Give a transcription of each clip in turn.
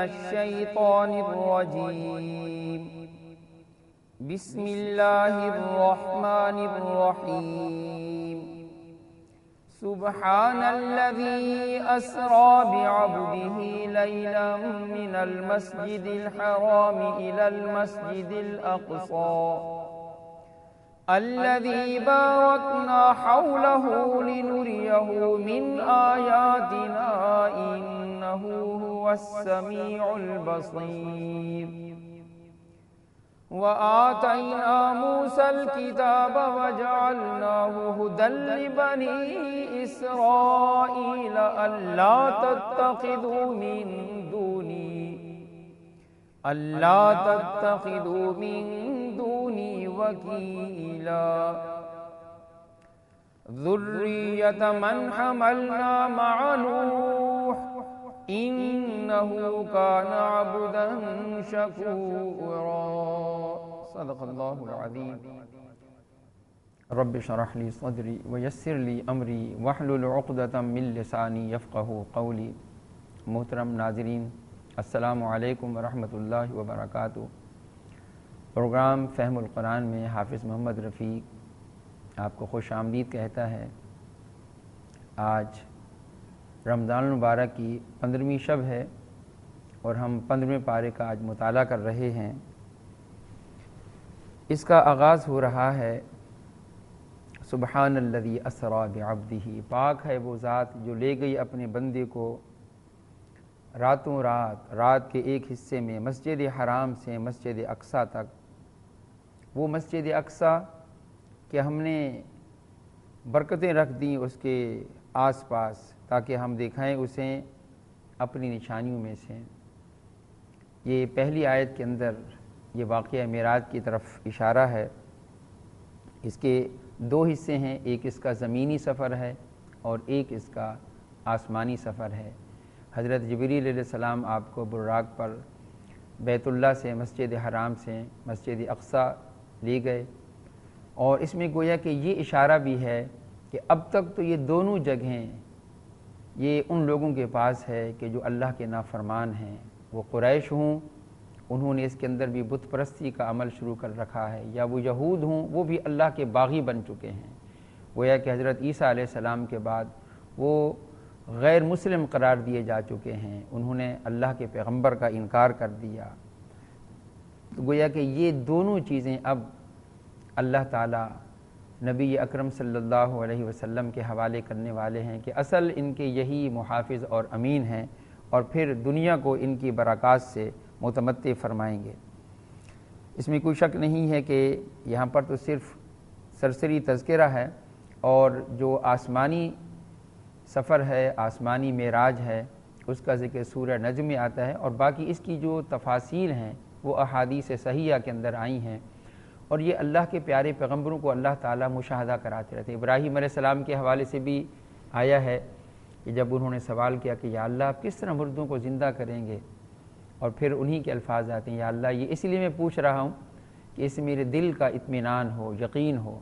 الشيطان الرجيم بسم الله الرحمن الرحيم سبحان الذي أسرى بعبده ليلا من المسجد الحرام إلى المسجد الأقصى الذي باركنا حوله لنريه من آياتنا إنه هو السميع البصير وآتينا موسى الكتاب وجعلناه هدى لبني إسرائيل ألا تتخذوا من دوني وكيلا ذرية من حملنا مع نوح إنه كان عبدا شكورا صدق الله العظيم رب اشرح لي صدري ويسر لي أمري واحلل عقدة من لساني يفقهوا قولي محترم ناظرین السلام علیکم ورحمۃ اللہ وبرکاتہ۔ پروگرام فہم القرآن میں حافظ محمد رفیق آپ کو خوش آمدید کہتا ہے۔ آج رمضان المبارک کی 15ویں شب ہے اور ہم 15ویں پارے کا آج مطالعہ کر رہے ہیں۔ اس کا آغاز ہو رہا ہے سبحان الذی اسری بعبدہ، پاک ہے وہ ذات جو لے گئی اپنے بندے کو رات کے ایک حصے میں مسجد حرام سے مسجد اقصیٰ تک۔ وہ مسجد اقصیٰ کہ ہم نے برکتیں رکھ دیں اس کے آس پاس تاکہ ہم دکھائیں اسے اپنی نشانیوں میں سے۔ یہ پہلی آیت کے اندر یہ واقعہ معراج کی طرف اشارہ ہے۔ اس کے دو حصے ہیں، ایک اس کا زمینی سفر ہے اور ایک اس کا آسمانی سفر ہے۔ حضرت جبریل علیہ السلام آپ کو براق پر بیت اللہ سے مسجد حرام سے مسجد اقصیٰ لے گئے، اور اس میں گویا کہ یہ اشارہ بھی ہے کہ اب تک تو یہ دونوں جگہیں یہ ان لوگوں کے پاس ہے کہ جو اللہ کے نافرمان ہیں، وہ قریش ہوں، انہوں نے اس کے اندر بھی بت پرستی کا عمل شروع کر رکھا ہے، یا وہ یہود ہوں، وہ بھی اللہ کے باغی بن چکے ہیں۔ گویا کہ حضرت عیسیٰ علیہ السلام کے بعد وہ غیر مسلم قرار دیے جا چکے ہیں، انہوں نے اللہ کے پیغمبر کا انکار کر دیا۔ تو گویا کہ یہ دونوں چیزیں اب اللہ تعالیٰ نبی اکرم صلی اللہ علیہ وسلم کے حوالے کرنے والے ہیں کہ اصل ان کے یہی محافظ اور امین ہیں، اور پھر دنیا کو ان کی برکات سے متمتع فرمائیں گے۔ اس میں کوئی شک نہیں ہے کہ یہاں پر تو صرف سرسری تذکرہ ہے، اور جو آسمانی سفر ہے، آسمانی معراج ہے، اس کا ذکر سورہ نجم میں آتا ہے، اور باقی اس کی جو تفاصیل ہیں وہ احادیث صحیحہ کے اندر آئی ہیں، اور یہ اللہ کے پیارے پیغمبروں کو اللہ تعالیٰ مشاہدہ کراتے رہتے ہیں۔ ابراہیم علیہ السلام کے حوالے سے بھی آیا ہے کہ جب انہوں نے سوال کیا کہ یا اللہ آپ کس طرح مردوں کو زندہ کریں گے، اور پھر انہی کے الفاظ آتے ہیں یا اللہ یہ اس لیے میں پوچھ رہا ہوں کہ اس میں میرے دل کا اطمینان ہو، یقین ہو۔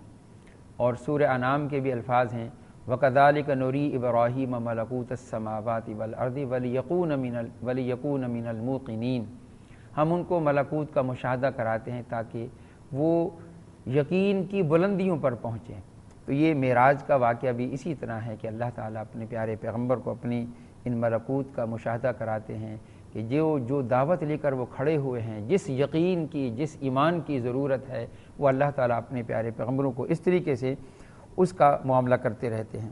اور سورہ انعام کے بھی الفاظ ہیں وَكَذَلِكَ نُرِي إِبْرَاهِيمَ مَلَكُوتَ السَّمَاوَاتِ وَالْأَرْضِ وَلِيَكُونَ مِنَ الْمُوقِنِينَ، ہم ان کو ملکوت کا مشاہدہ کراتے ہیں تاکہ وہ یقین کی بلندیوں پر پہنچیں۔ تو یہ معراج کا واقعہ بھی اسی طرح ہے کہ اللہ تعالیٰ اپنے پیارے پیغمبر کو اپنی ان ملکوت کا مشاہدہ کراتے ہیں کہ جو دعوت لے کر وہ کھڑے ہوئے ہیں، جس یقین کی، جس ایمان کی ضرورت ہے، وہ اللہ تعالیٰ اپنے پیارے پیغمبروں کو اس طریقے سے اس کا معاملہ کرتے رہتے ہیں۔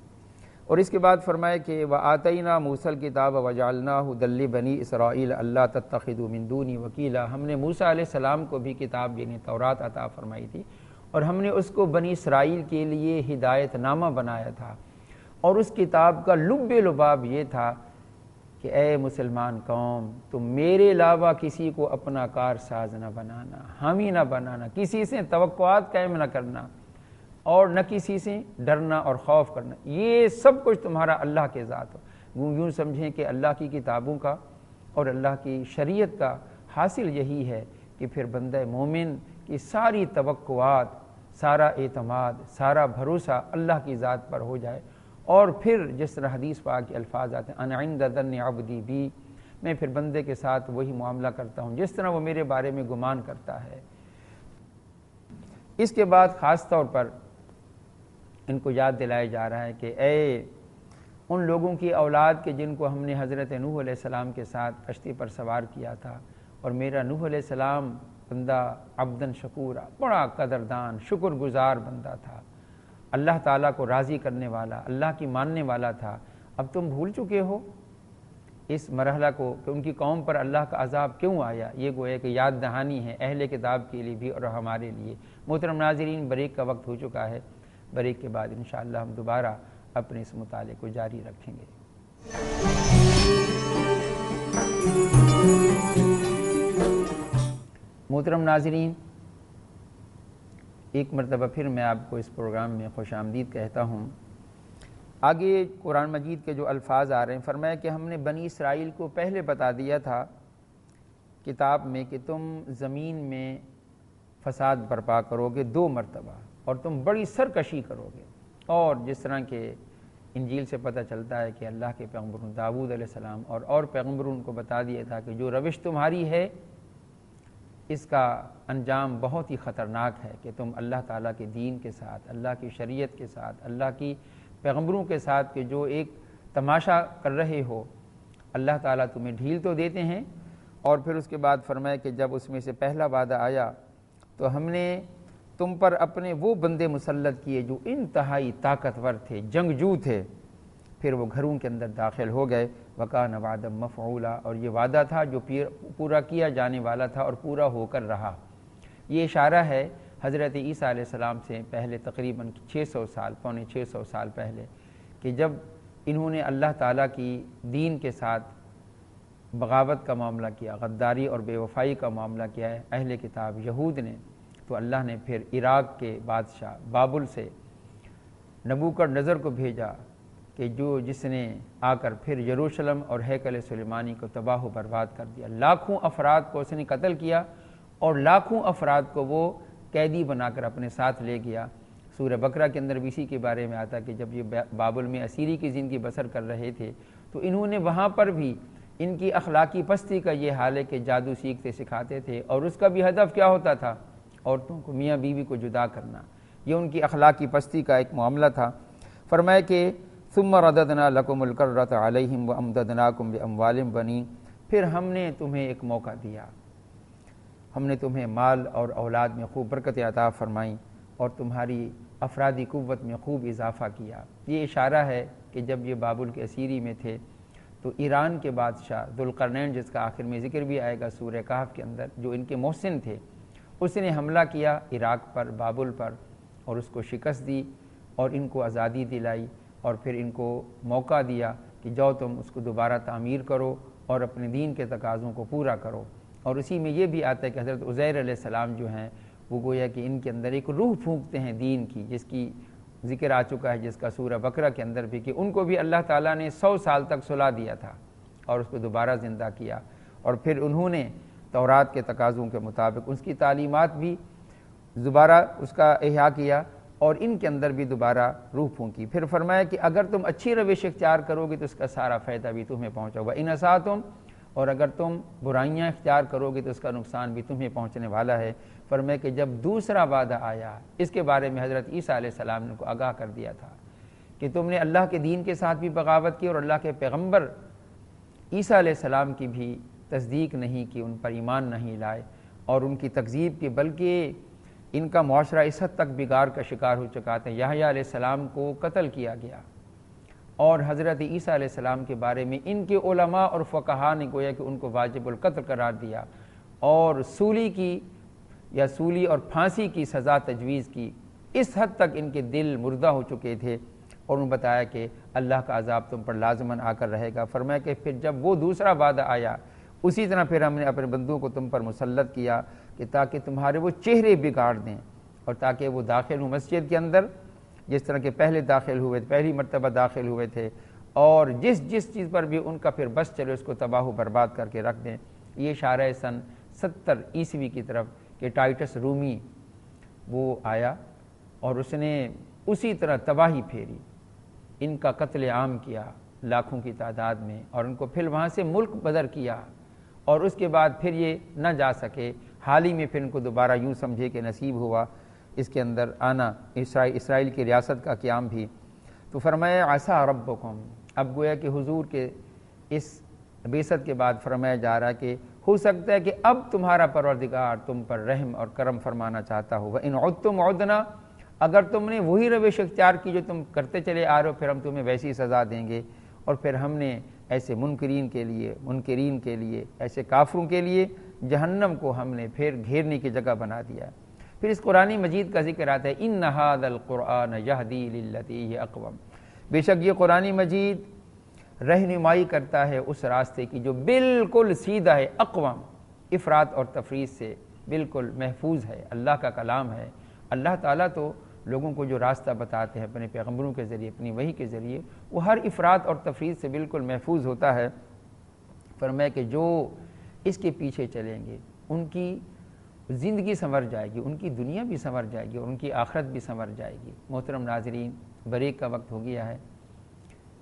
اور اس کے بعد فرمائے کہ وَآتَيْنَا مُوسَى الْكِتَابَ وَجَعَلْنَاهُ هُدًى لِّبَنِي إِسْرَائِيلَ أَلَّا تَتَّخِذُوا مِن دُونِي وَكِيلًا، ہم نے موسیٰ علیہ السلام کو بھی کتاب یعنی تورات عطا فرمائی تھی، اور ہم نے اس کو بنی اسرائیل کے لیے ہدایت نامہ بنایا تھا، اور اس کتاب کا لب لباب یہ تھا کہ اے مسلمان قوم تم میرے علاوہ کسی کو اپنا کار ساز نہ بنانا، حامی نہ بنانا، کسی سے توقعات قائم نہ کرنا، اور نہ کسی سے ڈرنا اور خوف کرنا، یہ سب کچھ تمہارا اللہ کے ذات ہو۔ یوں سمجھیں کہ اللہ کی کتابوں کا اور اللہ کی شریعت کا حاصل یہی ہے کہ پھر بندہ مومن کی ساری توقعات، سارا اعتماد، سارا بھروسہ اللہ کی ذات پر ہو جائے، اور پھر جس طرح حدیث پاک کے الفاظ آتے ہیں انا عند ظن عبدی بی، میں پھر بندے کے ساتھ وہی معاملہ کرتا ہوں جس طرح وہ میرے بارے میں گمان کرتا ہے۔ اس کے بعد خاص طور پر ان کو یاد دلایا جا رہا ہے کہ اے ان لوگوں کی اولاد کے جن کو ہم نے حضرت نوح علیہ السلام کے ساتھ کشتی پر سوار کیا تھا، اور میرا نوح علیہ السلام بندہ عبدن شکورا، بڑا قدردان شکر گزار بندہ تھا، اللہ تعالیٰ کو راضی کرنے والا، اللہ کی ماننے والا تھا، اب تم بھول چکے ہو اس مرحلہ کو کہ ان کی قوم پر اللہ کا عذاب کیوں آیا۔ یہ گویا کہ یاد دہانی ہے اہل کتاب کے لیے بھی اور ہمارے لیے۔ محترم ناظرین، بریک کا وقت ہو چکا ہے، بریک کے بعد انشاءاللہ ہم دوبارہ اپنے اس مطالعے کو جاری رکھیں گے۔ محترم ناظرین، ایک مرتبہ پھر میں آپ کو اس پروگرام میں خوش آمدید کہتا ہوں۔ آگے قرآن مجید کے جو الفاظ آ رہے ہیں، فرمایا کہ ہم نے بنی اسرائیل کو پہلے بتا دیا تھا کتاب میں کہ تم زمین میں فساد برپا کرو گے 2 مرتبہ، اور تم بڑی سرکشی کرو گے۔ اور جس طرح کہ انجیل سے پتہ چلتا ہے کہ اللہ کے پیغمبر داؤد علیہ السلام اور پیغمبروں کو بتا دیا تھا کہ جو روش تمہاری ہے اس کا انجام بہت ہی خطرناک ہے، کہ تم اللہ تعالیٰ کے دین کے ساتھ، اللہ کی شریعت کے ساتھ، اللہ کی پیغمبروں کے ساتھ کہ جو ایک تماشا کر رہے ہو، اللہ تعالیٰ تمہیں ڈھیل تو دیتے ہیں۔ اور پھر اس کے بعد فرمایا کہ جب اس میں سے پہلا وعدہ آیا تو ہم نے تم پر اپنے وہ بندے مسلط کیے جو انتہائی طاقتور تھے، جنگجو تھے، پھر وہ گھروں کے اندر داخل ہو گئے۔ وَكَانَ وَعْدًا مَفْعُولًا، اور یہ وعدہ تھا جو پورا کیا جانے والا تھا اور پورا ہو کر رہا۔ یہ اشارہ ہے حضرت عیسیٰ علیہ السلام سے پہلے تقریباً 600 سال، پونے 600 سال پہلے، کہ جب انہوں نے اللہ تعالیٰ کی دین کے ساتھ بغاوت کا معاملہ کیا، غداری اور بے وفائی کا معاملہ کیا ہے اہل کتاب یہود نے، تو اللہ نے پھر عراق کے بادشاہ بابل سے نبوکدنضر کو بھیجا کہ جس نے آ کر پھر یروشلم اور ہیکل سلیمانی کو تباہ و برباد کر دیا۔ لاکھوں افراد کو اس نے قتل کیا اور لاکھوں افراد کو وہ قیدی بنا کر اپنے ساتھ لے گیا۔ سورہ بقرہ کے اندر بھی اسی کے بارے میں آتا کہ جب یہ بابل میں اسیری کی زندگی بسر کر رہے تھے تو انہوں نے وہاں پر بھی ان کی اخلاقی پستی کا یہ حال ہے کہ جادو سیکھتے سکھاتے تھے، اور اس کا بھی ہدف کیا ہوتا تھا؟ عورتوں کو، میاں بیوی کو جدا کرنا۔ یہ ان کی اخلاقی پستی کا ایک معاملہ تھا۔ فرمایا کہ ثم رددنا لکم الکرۃ علیہم وامددناکم باموال بنین، پھر ہم نے تمہیں ایک موقع دیا، ہم نے تمہیں مال اور اولاد میں خوب برکتیں عطا فرمائیں اور تمہاری افرادی قوت میں خوب اضافہ کیا۔ یہ اشارہ ہے کہ جب یہ بابل کے اسیری میں تھے تو ایران کے بادشاہ ذوالقرنین، جس کا آخر میں ذکر بھی آئے گا سورہ کہف کے اندر، جو ان کے محسن تھے، اس نے حملہ کیا عراق پر، بابل پر، اور اس کو شکست دی اور ان کو آزادی دلائی، اور پھر ان کو موقع دیا کہ جاؤ تم اس کو دوبارہ تعمیر کرو اور اپنے دین کے تقاضوں کو پورا کرو۔ اور اسی میں یہ بھی آتا ہے کہ حضرت عزیر علیہ السلام جو ہیں وہ گویا کہ ان کے اندر ایک روح پھونکتے ہیں دین کی، جس کی ذکر آ چکا ہے، جس کا سورہ بقرہ کے اندر بھی، کہ ان کو بھی اللہ تعالیٰ نے 100 سال تک سلا دیا تھا اور اس کو دوبارہ زندہ کیا، اور پھر انہوں نے تورات کے تقاضوں کے مطابق اس کی تعلیمات بھی دوبارہ اس کا احیا کیا اور ان کے اندر بھی دوبارہ روح پھونکی۔ پھر فرمایا کہ اگر تم اچھی روش اختیار کرو گے تو اس کا سارا فائدہ بھی تمہیں پہنچے گا، ان اساتم، اور اگر تم برائیاں اختیار کرو گے تو اس کا نقصان بھی تمہیں پہنچنے والا ہے۔ فرمایا کہ جب دوسرا وعدہ آیا، اس کے بارے میں حضرت عیسیٰ علیہ السلام نے کو آگاہ کر دیا تھا کہ تم نے اللہ کے دین کے ساتھ بھی بغاوت کی اور اللہ کے پیغمبر عیسیٰ علیہ السلام کی بھی تصدیق نہیں کی، ان پر ایمان نہیں لائے اور ان کی تکذیب کی، بلکہ ان کا معاشرہ اس حد تک بگاڑ کا شکار ہو چکا تھا۔ یحییٰ علیہ السلام کو قتل کیا گیا، اور حضرت عیسیٰ علیہ السلام کے بارے میں ان کے علماء اور فقہاء نے گویا کہ ان کو واجب القتل قرار دیا اور سولی اور پھانسی کی سزا تجویز کی۔ اس حد تک ان کے دل مردہ ہو چکے تھے، اور انہوں نے بتایا کہ اللہ کا عذاب تم پر لازماً آ کر رہے گا۔ فرمایا کہ پھر جب وہ دوسرا وعدہ آیا، اسی طرح پھر ہم نے اپنے بندوں کو تم پر مسلط کیا کہ تاکہ تمہارے وہ چہرے بگاڑ دیں، اور تاکہ وہ داخل ہوں مسجد کے اندر جس طرح کہ پہلے داخل ہوئے، پہلی مرتبہ داخل ہوئے تھے، اور جس چیز پر بھی ان کا پھر بس چلے اس کو تباہ و برباد کر کے رکھ دیں۔ یہ اشارہ ہے سن 70 عیسوی کی طرف کہ ٹائٹس رومی وہ آیا اور اس نے اسی طرح تباہی پھیری، ان کا قتل عام کیا، لاکھوں کی تعداد میں، اور ان کو پھر وہاں سے ملک بدر کیا، اور اس کے بعد پھر یہ نہ جا سکے، حال ہی میں پھر ان کو دوبارہ یوں سمجھے کہ نصیب ہوا اس کے اندر آنا، اسرائیل کی ریاست کا قیام بھی۔ تو فرمایا عسیٰ ربکم، اب گویا کہ حضور کے اس بعثت کے بعد فرمایا جا رہا کہ ہو سکتا ہے کہ اب تمہارا پروردگار تم پر رحم اور کرم فرمانا چاہتا ہو، وَإِنْ عُدْتُمْ عُدْنَا، اگر تم نے وہی روش اختیار کی جو تم کرتے چلے آ رہے ہو، پھر ہم تمہیں ویسی سزا دیں گے۔ اور پھر ہم نے ایسے منکرین کے لیے ایسے کافروں کے لیے جہنم کو ہم نے پھر گھیرنے کی جگہ بنا دیا۔ پھر اس قرآن مجید کا ذکر آتا ہے اِنَّ هَذَا الْقُرْآنَ يَهْدِي لِلَّتِي هِيَ أَقْوَمُ، بے شک یہ قرآن مجید رہنمائی کرتا ہے اس راستے کی جو بالکل سیدھا ہے، اقوام، افراط اور تفریط سے بالکل محفوظ ہے، اللہ کا کلام ہے۔ اللہ تعالیٰ تو لوگوں کو جو راستہ بتاتے ہیں اپنے پیغمبروں کے ذریعے، اپنی وحی کے ذریعے، وہ ہر افراط اور تفریط سے بالکل محفوظ ہوتا ہے۔ فرمایا کہ جو اس کے پیچھے چلیں گے ان کی زندگی سنور جائے گی، ان کی دنیا بھی سنور جائے گی اور ان کی آخرت بھی سنور جائے گی۔ محترم ناظرین، بریک کا وقت ہو گیا ہے،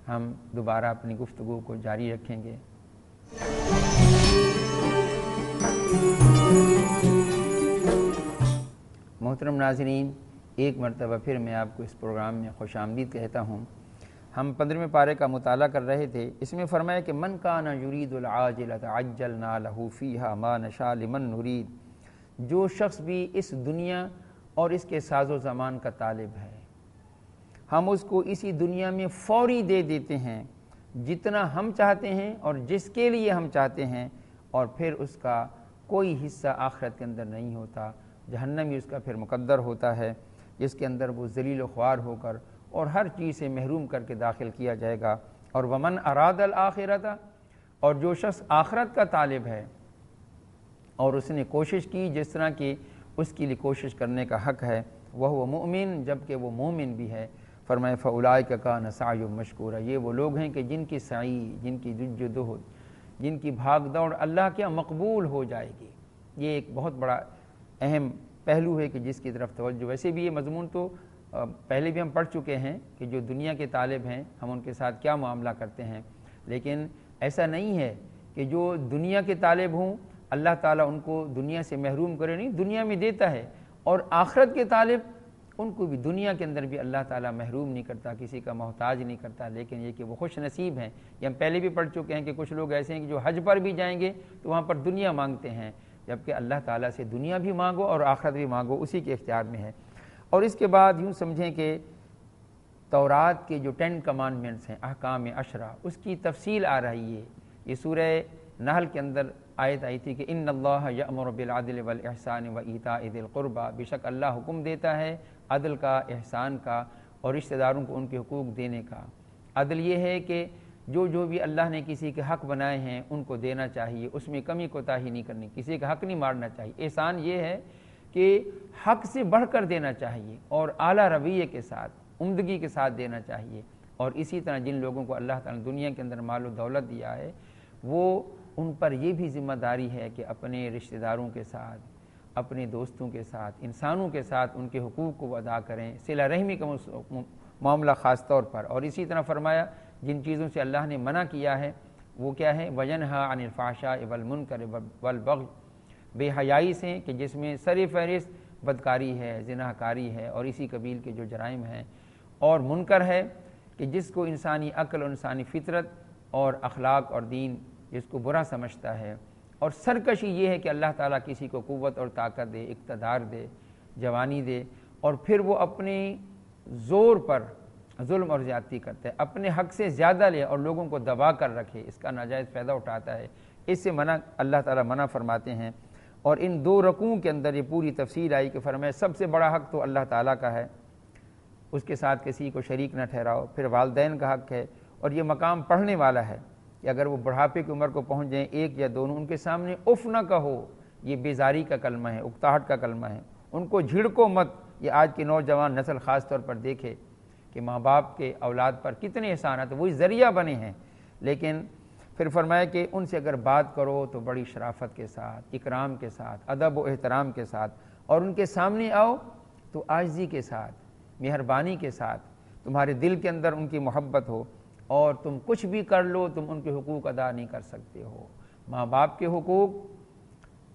ہم دوبارہ اپنی گفتگو کو جاری رکھیں گے۔ محترم ناظرین، ایک مرتبہ پھر میں آپ کو اس پروگرام میں خوش آمدید کہتا ہوں۔ ہم 15ویں پارے کا مطالعہ کر رہے تھے، اس میں فرمایا کہ من کان یرید العاجلۃ عجلنا لہ فیہا ما نشاء لمن نرید، جو شخص بھی اس دنیا اور اس کے ساز و سامان کا طالب ہے، ہم اس کو اسی دنیا میں فوری دے دیتے ہیں جتنا ہم چاہتے ہیں اور جس کے لیے ہم چاہتے ہیں، اور پھر اس کا کوئی حصہ آخرت کے اندر نہیں ہوتا، جہنم ہی اس کا پھر مقدر ہوتا ہے، جس کے اندر وہ ذلیل و خوار ہو کر اور ہر چیز سے محروم کر کے داخل کیا جائے گا۔ اور ومن اراد الآخرۃ، اور جو شخص آخرت کا طالب ہے اور اس نے کوشش کی جس طرح کی اس کے لیے کوشش کرنے کا حق ہے، وہ مؤمن، جبکہ وہ مومن بھی ہے، فرمایا فاولئک کان سعیہم مشکورا، یہ وہ لوگ ہیں کہ جن کی سعی، جن کی جدوجہد، جن کی بھاگ دوڑ اللہ کے مقبول ہو جائے گی۔ یہ ایک بہت بڑا اہم پہلو ہے کہ جس کی طرف توجہ، ویسے بھی یہ مضمون تو پہلے بھی ہم پڑھ چکے ہیں کہ جو دنیا کے طالب ہیں ہم ان کے ساتھ کیا معاملہ کرتے ہیں، لیکن ایسا نہیں ہے کہ جو دنیا کے طالب ہوں اللہ تعالیٰ ان کو دنیا سے محروم کرے، نہیں، دنیا میں دیتا ہے، اور آخرت کے طالب ان کو بھی دنیا کے اندر بھی اللہ تعالیٰ محروم نہیں کرتا، کسی کا محتاج نہیں کرتا، لیکن یہ کہ وہ خوش نصیب ہیں۔ یہ ہم پہلے بھی پڑھ چکے ہیں کہ کچھ لوگ ایسے ہیں کہ جو حج پر بھی جائیں گے تو وہاں پر دنیا مانگتے ہیں، جبکہ اللہ تعالیٰ سے دنیا بھی مانگو اور آخرت بھی مانگو، اسی کے اختیار میں ہے۔ اور اس کے بعد یوں سمجھیں کہ تورات کے جو 10 کمانڈمنٹس ہیں، احکام 10، اس کی تفصیل آ رہی ہے۔ یہ سورہ نحل کے اندر آیت آئی تھی کہ ان اللہ یأمر بالعدل والاحسان وایتاء ذی القربى، بے شک اللہ حکم دیتا ہے عدل کا، احسان کا، اور رشتہ داروں کو ان کے حقوق دینے کا۔ عدل یہ ہے کہ جو بھی اللہ نے کسی کے حق بنائے ہیں ان کو دینا چاہیے، اس میں کمی کوتاہی نہیں کرنی، کسی کا حق نہیں مارنا چاہیے۔ احسان یہ ہے کہ حق سے بڑھ کر دینا چاہیے اور اعلیٰ رویے کے ساتھ، عمدگی کے ساتھ دینا چاہیے۔ اور اسی طرح جن لوگوں کو اللہ تعالیٰ نے دنیا کے اندر مال و دولت دیا ہے، وہ ان پر یہ بھی ذمہ داری ہے کہ اپنے رشتہ داروں کے ساتھ، اپنے دوستوں کے ساتھ، انسانوں کے ساتھ ان کے حقوق کو ادا کریں، صلہ رحمی کا معاملہ خاص طور پر۔ اور اسی طرح فرمایا جن چیزوں سے اللہ نے منع کیا ہے وہ کیا ہے، وَيَنْهَا عَنِ الْفَحْشَاءِ وَالْمُنْكَرِ وَالْبَغْيِ، بے حیائی سے کہ جس میں سر فہرست بدکاری ہے، زنا کاری ہے اور اسی قبیل کے جو جرائم ہیں، اور منکر ہے کہ جس کو انسانی عقل اور انسانی فطرت اور اخلاق اور دین جس کو برا سمجھتا ہے، اور سرکشی یہ ہے کہ اللہ تعالیٰ کسی کو قوت اور طاقت دے، اقتدار دے، جوانی دے، اور پھر وہ اپنے زور پر ظلم اور زیادتی کرتا ہے، اپنے حق سے زیادہ لے اور لوگوں کو دبا کر رکھے، اس کا ناجائز فائدہ اٹھاتا ہے، اس سے منع اللہ تعالیٰ منع فرماتے ہیں۔ اور ان 2 رکوعوں کے اندر یہ پوری تفصیل آئی کہ فرمایا سب سے بڑا حق تو اللہ تعالیٰ کا ہے، اس کے ساتھ کسی کو شریک نہ ٹھہراؤ، پھر والدین کا حق ہے، اور یہ مقام پڑھنے والا ہے کہ اگر وہ بڑھاپے کی عمر کو پہنچ جائیں، ایک یا دونوں، ان کے سامنے اف نہ کہو، یہ بیزاری کا کلمہ ہے، اکتاہٹ کا کلمہ ہے، ان کو جھڑکو مت۔ یہ آج کی نوجوان نسل خاص طور پر دیکھے کہ ماں باپ کے اولاد پر کتنے احسانات، وہی ذریعہ بنے ہیں، لیکن پھر فرمایا کہ ان سے اگر بات کرو تو بڑی شرافت کے ساتھ، اکرام کے ساتھ، ادب و احترام کے ساتھ، اور ان کے سامنے آؤ تو عاجزی کے ساتھ، مہربانی کے ساتھ، تمہارے دل کے اندر ان کی محبت ہو، اور تم کچھ بھی کر لو تم ان کے حقوق ادا نہیں کر سکتے ہو۔ ماں باپ کے حقوق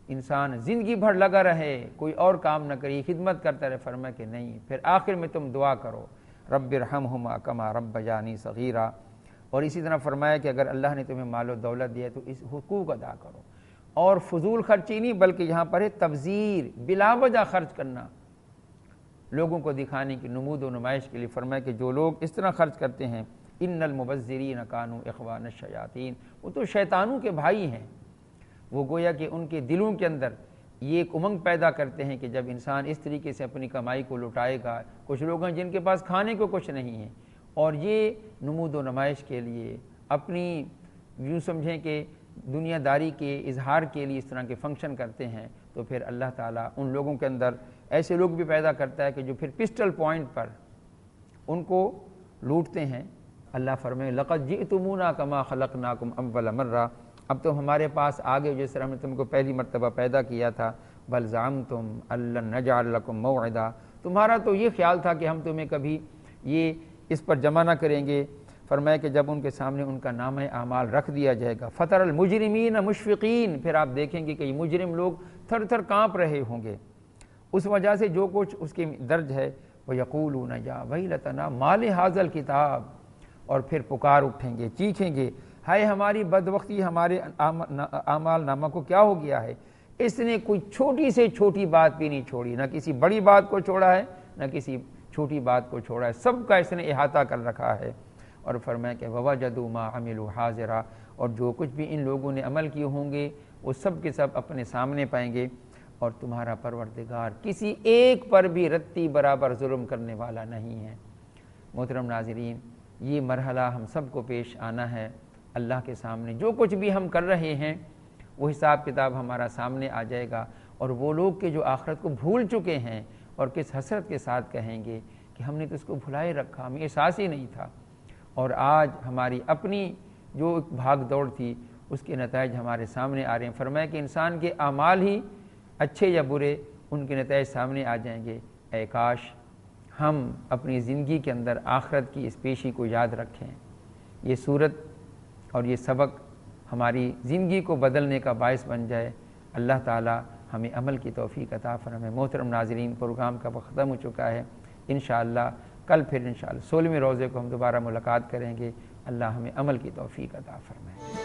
انسان زندگی بھر لگا رہے، کوئی اور کام نہ کری، خدمت کرتا رہے، فرمایا کہ نہیں، پھر آخر میں تم دعا کرو رب ارحمہما کما ربیانی صغیرا۔ اور اسی طرح فرمایا کہ اگر اللہ نے تمہیں مال و دولت دیا ہے تو اس حقوق ادا کرو، اور فضول خرچی نہیں بلکہ یہاں پر ہے تبذیر، بلا وجہ خرچ کرنا، لوگوں کو دکھانے کی نمود و نمائش کے لیے۔ فرمایا کہ جو لوگ اس طرح خرچ کرتے ہیں ان المبذرین کانوا اخوان الشیاطین، وہ تو شیطانوں کے بھائی ہیں۔ وہ گویا کہ ان کے دلوں کے اندر یہ ایک امنگ پیدا کرتے ہیں کہ جب انسان اس طریقے سے اپنی کمائی کو لٹائے گا، کچھ لوگ ہیں جن کے پاس کھانے کو کچھ نہیں ہے، اور یہ نمود و نمائش کے لیے، اپنی یوں سمجھیں کہ دنیا داری کے اظہار کے لیے اس طرح کے فنکشن کرتے ہیں، تو پھر اللہ تعالیٰ ان لوگوں کے اندر ایسے لوگ بھی پیدا کرتا ہے کہ جو پھر پسٹل پوائنٹ پر ان کو لوٹتے ہیں۔ اللہ فرمائے لقد جئتمونا کما خلقناکم اول مرہ، اب تم ہمارے پاس آگے جس طرح ہم نے تم کو پہلی مرتبہ پیدا کیا تھا، بل زعمتم ان نجعل لکم موعدا، تمہارا تو یہ خیال تھا کہ ہم تمہیں کبھی یہ اس پر جمع نہ کریں گے۔ فرمایا کہ جب ان کے سامنے ان کا نامہ اعمال رکھ دیا جائے گا فَتَرَ الْمُجْرِمِينَ مُشْفِقِينَ، پھر آپ دیکھیں گے کہ یہ مجرم لوگ تھر تھر کانپ رہے ہوں گے اس وجہ سے جو کچھ اس کے درج ہے۔ وَيَقُولُونَ يَا وَيْلَتَنَا مَا لِهَٰذَا الْكِتَابِ، اور پھر پکار اٹھیں گے، چیخیں گے، ہائے ہماری بدبختی، ہمارے اعمال نامہ کو کیا ہو گیا ہے، اس نے کوئی چھوٹی سے چھوٹی بات بھی نہیں چھوڑی، نہ کسی بڑی بات کو چھوڑا ہے نہ کسی چھوٹی بات کو چھوڑا ہے، سب کا اس نے احاطہ کر رکھا ہے۔ اور فرمایا کہ وَوَجَدُوا مَا عَمِلُوا حَاضِرًا، اور جو کچھ بھی ان لوگوں نے عمل کیے ہوں گے وہ سب کے سب اپنے سامنے پائیں گے، اور تمہارا پروردگار کسی ایک پر بھی رتی برابر ظلم کرنے والا نہیں ہے۔ محترم ناظرین، یہ مرحلہ ہم سب کو پیش آنا ہے اللہ کے سامنے، جو کچھ بھی ہم کر رہے ہیں وہ حساب کتاب ہمارا سامنے آ جائے گا، اور وہ لوگ کہ جو آخرت کو بھول چکے ہیں اور کس حسرت کے ساتھ کہیں گے کہ ہم نے تو اس کو بھلائے رکھا، ہمیں احساس ہی نہیں تھا، اور آج ہماری اپنی جو بھاگ دوڑ تھی اس کے نتائج ہمارے سامنے آ رہے ہیں۔ فرمایا کہ انسان کے اعمال ہی اچھے یا برے ان کے نتائج سامنے آ جائیں گے۔ اے کاش ہم اپنی زندگی کے اندر آخرت کی اس پیشی کو یاد رکھیں، یہ صورت اور یہ سبق ہماری زندگی کو بدلنے کا باعث بن جائے۔ اللہ تعالی ہمیں عمل کی توفیق عطا فرمائے۔ محترم ناظرین، پروگرام کا وقت ختم ہو چکا ہے، انشاءاللہ کل پھر انشاءاللہ 16ویں روزے کو ہم دوبارہ ملاقات کریں گے۔ اللہ ہمیں عمل کی توفیق عطا فرمائے۔